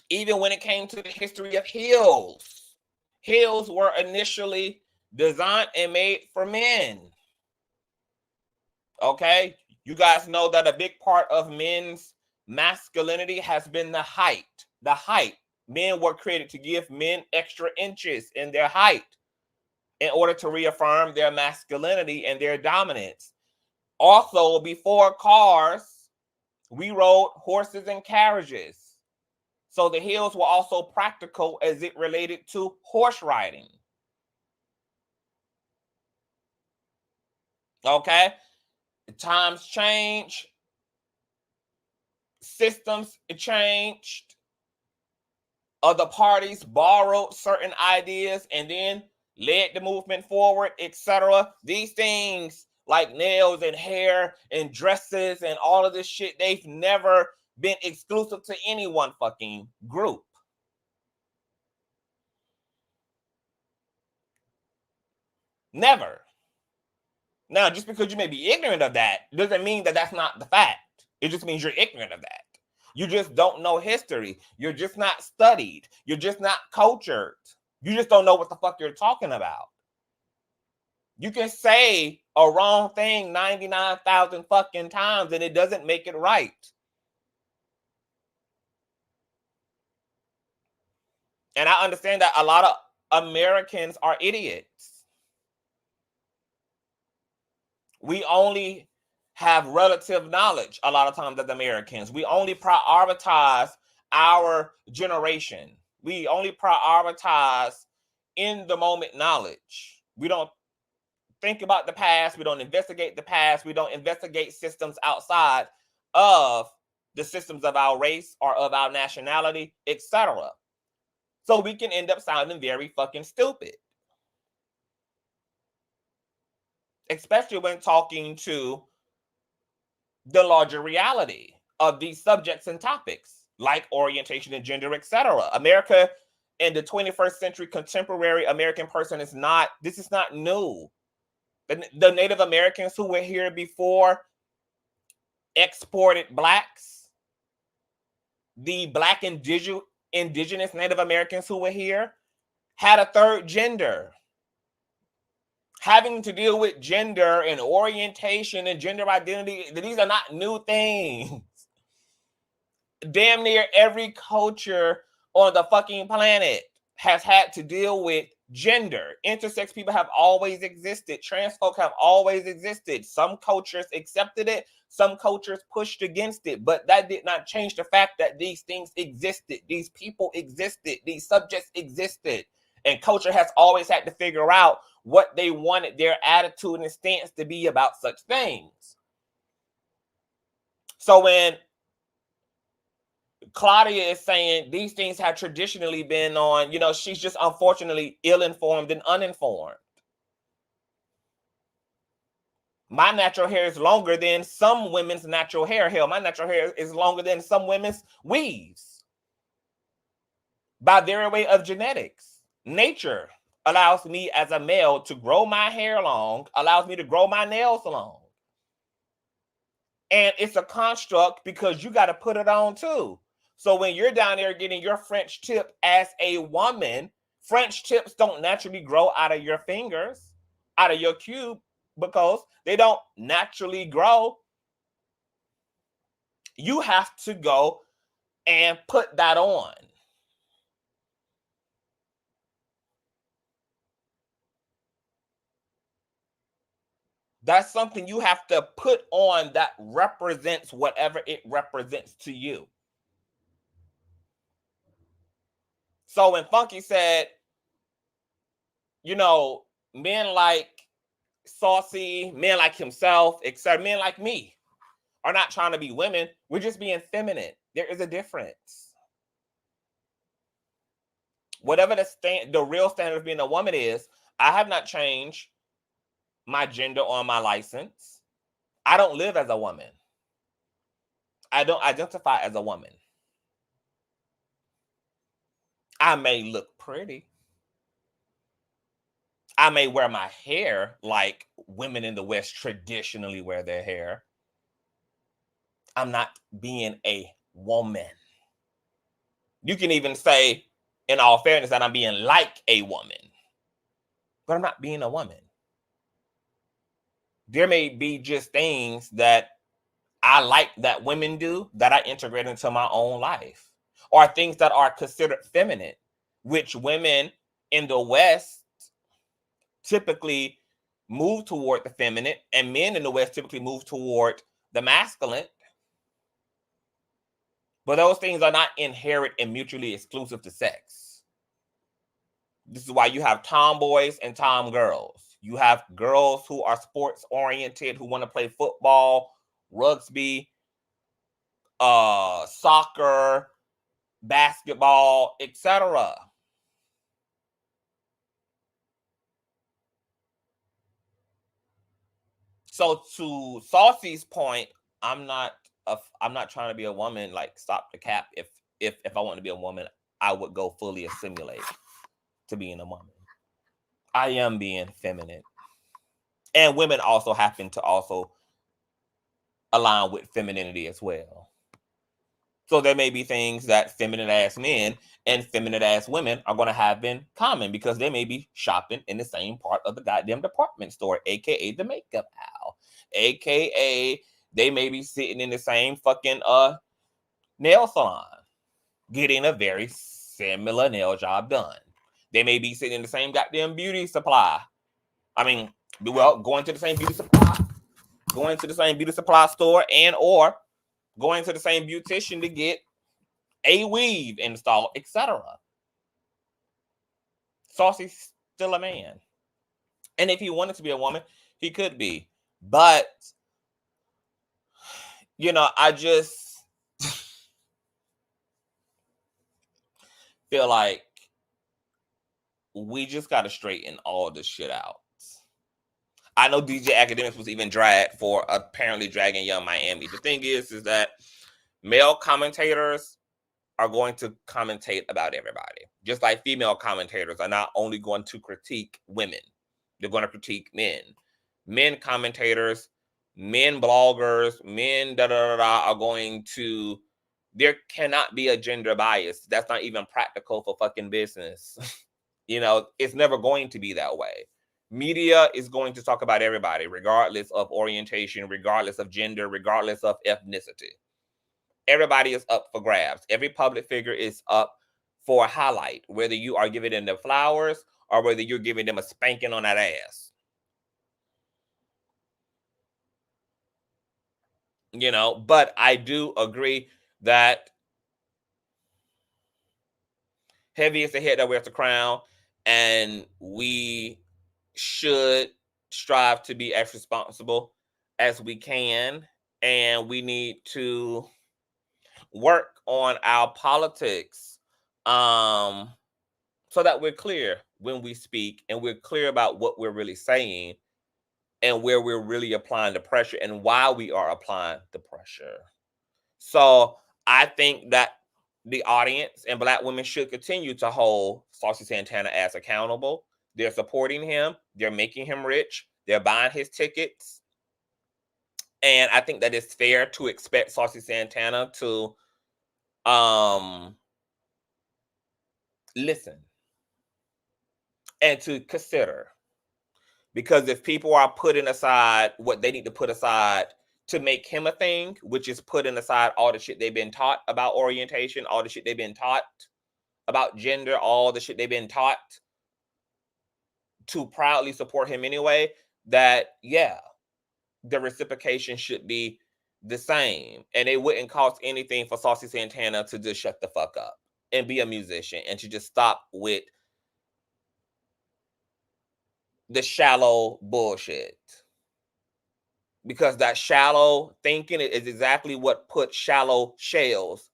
Even when it came to the history of heels, heels were initially designed and made for men. Okay? You guys know that a big part of men's masculinity has been the height. The height. Men were created to give men extra inches in their height in order to reaffirm their masculinity and their dominance. Also, before cars, we rode horses and carriages. So the heels were also practical as it related to horse riding. Okay? Times change, systems changed, other parties borrowed certain ideas and then led the movement forward, etc. These things like nails and hair and dresses and all of this shit, they've never been exclusive to any one fucking group. Never. Now, just because you may be ignorant of that doesn't mean that that's not the fact. It just means you're ignorant of that. You just don't know history. You're just not studied. You're just not cultured. You just don't know what the fuck you're talking about. You can say a wrong thing 99,000 fucking times and it doesn't make it right. And I understand that a lot of Americans are idiots. We only have relative knowledge a lot of times as Americans. We only prioritize our generation. We only prioritize in the moment knowledge. We don't think about the past. We don't investigate the past. We don't investigate systems outside of the systems of our race or of our nationality, etc. So we can end up sounding very fucking stupid. Especially when talking to the larger reality of these subjects and topics, like orientation and gender, etc. America in the 21st century, contemporary American person this is not new. The Native Americans who were here before exported blacks. The black indigenous Native Americans who were here had a third gender. Having to deal with gender and orientation and gender identity, these are not new things. Damn near every culture on the fucking planet has had to deal with gender. Intersex people have always existed. Trans folk have always existed. Some cultures accepted it. Some cultures pushed against it. But that did not change the fact that these things existed. These people existed. These subjects existed. And culture has always had to figure out what they wanted their attitude and stance to be about such things. So when Claudia is saying these things have traditionally been on, she's just unfortunately ill-informed and uninformed. My natural hair is longer than some women's natural hair. Hell, my natural hair is longer than some women's weaves. By very way of genetics. Nature allows me as a male to grow my hair long, allows me to grow my nails long. And it's a construct because you got to put it on too. So when you're down there getting your French tip as a woman, French tips don't naturally grow out of your fingers, out of your cube, because they don't naturally grow. You have to go and put that on. That's something you have to put on that represents whatever it represents to you. So when Funky said, men like Saucy, men like himself, etc., men like me are not trying to be women. We're just being feminine. There is a difference. Whatever the real standard of being a woman is, I have not changed my gender on my license. I don't live as a woman. I don't identify as a woman. I may look pretty. I may wear my hair like women in the West traditionally wear their hair. I'm not being a woman. You can even say, in all fairness, that I'm being like a woman. But I'm not being a woman. There may be just things that I like that women do that I integrate into my own life. Or things that are considered feminine, which women in the West typically move toward the feminine, and men in the West typically move toward the masculine. But those things are not inherent and mutually exclusive to sex. This is why you have tomboys and tomgirls. You have girls who are sports oriented, who want to play football, rugby, soccer, basketball, etc. So to Saucy's point, I'm not trying to be a woman. Like, stop the cap. If I want to be a woman, I would go fully assimilate to being a woman. I am being feminine. And women also happen to also align with femininity as well. So there may be things that feminine ass men and feminine ass women are going to have in common, because they may be shopping in the same part of the goddamn department store, aka the makeup aisle, aka they may be sitting in the same fucking nail salon getting a very similar nail job done. They may be sitting in the same goddamn beauty supply. Going to the same beauty supply store, and or going to the same beautician to get a weave installed, etc. Saucy's still a man. And if he wanted to be a woman, he could be. But, I just feel like we just got to straighten all this shit out. I know DJ Academics was even dragged for apparently dragging Young Miami. The thing is that male commentators are going to commentate about everybody. Just like female commentators are not only going to critique women, they're going to critique men. men commentators, men bloggers, men are going to, there cannot be a gender bias. That's not even practical for fucking business. You know, it's never going to be that way. Media is going to talk about everybody, regardless of orientation, regardless of gender, regardless of ethnicity. Everybody is up for grabs. Every public figure is up for a highlight, whether you are giving them the flowers or whether you're giving them a spanking on that ass. You know, but I do agree that heavy is the head that wears the crown, and we should strive to be as responsible as we can, and we need to work on our politics so that we're clear when we speak and we're clear about what we're really saying and where we're really applying the pressure and why we are applying the pressure. So I think that the audience and Black women should continue to hold Saucy Santana as accountable. They're supporting him. They're making him rich. They're buying his tickets. And I think that it's fair to expect Saucy Santana to listen and to consider. Because if people are putting aside what they need to put aside to make him a thing, which is putting aside all the shit they've been taught about orientation, all the shit they've been taught about gender, all the shit they've been taught to proudly support him anyway, that, yeah, the reciprocation should be the same. And it wouldn't cost anything for Saucy Santana to just shut the fuck up and be a musician and to just stop with the shallow bullshit. Because that shallow thinking is exactly what put shallow shells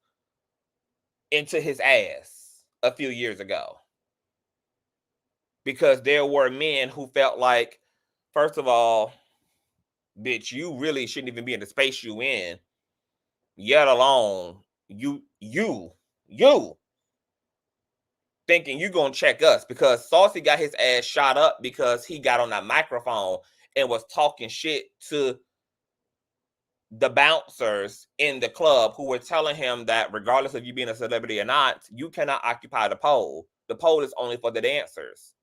into his ass a few years ago. Because there were men who felt like, first of all, bitch, you really shouldn't even be in the space you in, yet alone you thinking you gonna check us, because Saucy got his ass shot up because he got on that microphone and was talking shit to the bouncers in the club who were telling him that regardless of you being a celebrity or not, you cannot occupy the pole. The pole is only for the dancers.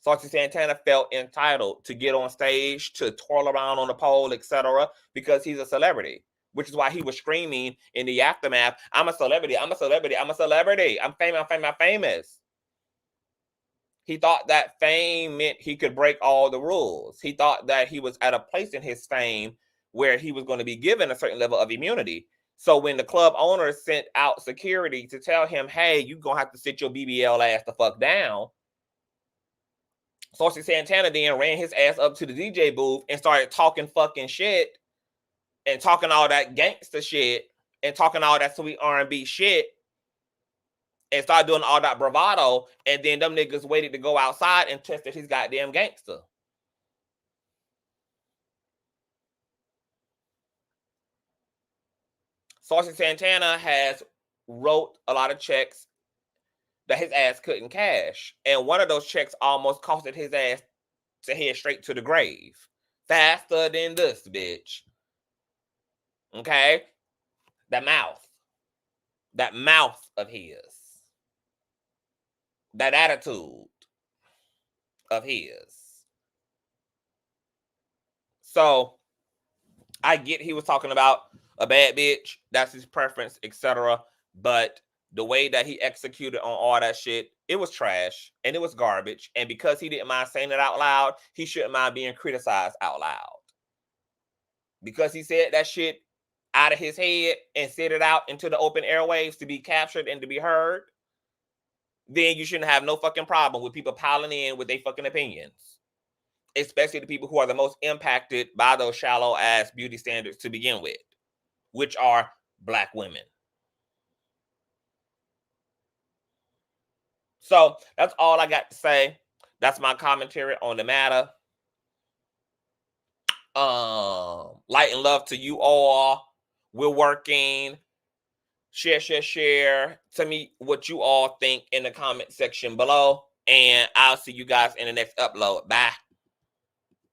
Saucy Santana felt entitled to get on stage, to twirl around on the pole, etc., because he's a celebrity, which is why he was screaming in the aftermath, I'm a celebrity, I'm a celebrity, I'm a celebrity, I'm famous, I'm famous, I'm famous. He thought that fame meant he could break all the rules. He thought that he was at a place in his fame where he was going to be given a certain level of immunity. So when the club owner sent out security to tell him, hey, you're going to have to sit your BBL ass the fuck down, Saucy Santana then ran his ass up to the DJ booth and started talking fucking shit and talking all that gangster shit and talking all that sweet R&B shit and started doing all that bravado, and then them niggas waited to go outside and tested his goddamn gangster. Saucy Santana has wrote a lot of checks that his ass couldn't cash. And one of those checks almost costed his ass to head straight to the grave. Faster than this, bitch. Okay? That mouth of his. That attitude of his. So, I get he was talking about a bad bitch, that's his preference, etc. But the way that he executed on all that shit, it was trash and it was garbage. And because he didn't mind saying it out loud, he shouldn't mind being criticized out loud. Because he said that shit out of his head and said it out into the open airwaves to be captured and to be heard, then you shouldn't have no fucking problem with people piling in with their fucking opinions. Especially the people who are the most impacted by those shallow ass beauty standards to begin with, which are Black women. So that's all I got to say. That's my commentary on the matter. Light and love to you all. We're working. Share. Tell me what you all think in the comment section below. And I'll see you guys in the next upload. Bye.